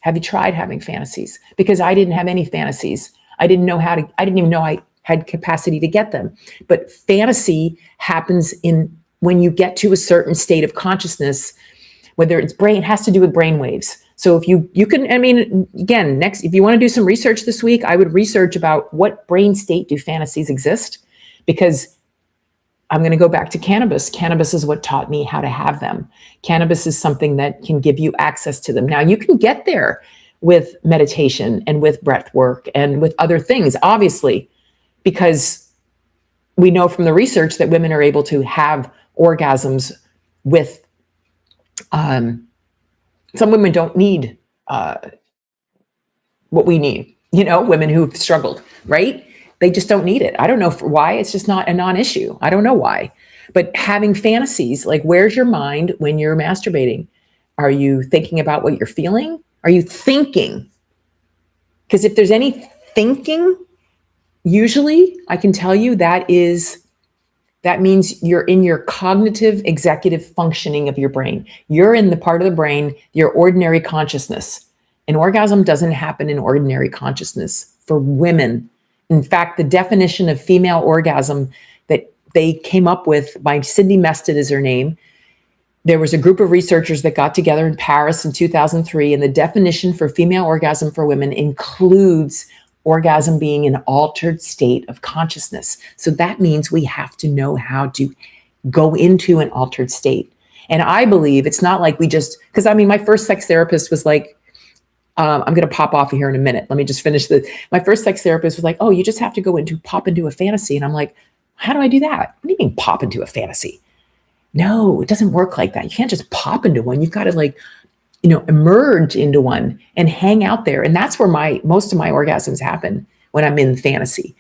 Have you tried having fantasies? Because I didn't have any fantasies. I didn't even know I had capacity to get them. But fantasy happens when you get to a certain state of consciousness, whether it's brain, it has to do with brain waves. So if you can, I mean, again, if you want to do some research this week, I would research about what brain state do fantasies exist, because I'm going to go back to cannabis. Cannabis is what taught me how to have them. Cannabis is something that can give you access to them. Now you can get there with meditation and with breath work and with other things, obviously, because we know from the research that women are able to have orgasms with, some women don't need what we need, women who've struggled, right? They just don't need it. I don't know why. It's just not a non-issue. I don't know why. But having fantasies, like, where's your mind when you're masturbating? Are you thinking about what you're feeling? Are you thinking? Because if there's any thinking, usually I can tell you that means you're in your cognitive executive functioning of your brain. You're in the part of the brain, your ordinary consciousness. An orgasm doesn't happen in ordinary consciousness for women. In fact, the definition of female orgasm that they came up with, by Sydney Meston is her name. There was a group of researchers that got together in Paris in 2003, and the definition for female orgasm for women includes orgasm being an altered state of consciousness. So that means we have to know how to go into an altered state. And I believe it's not like because my first sex therapist was like, I'm going to pop off of here in a minute. Let me just finish my first sex therapist was like, oh, you just have to pop into a fantasy. And I'm like, how do I do that? What do you mean pop into a fantasy? No, it doesn't work like that. You can't just pop into one. You've got to emerge into one and hang out there. And that's where most of my orgasms happen, when I'm in fantasy.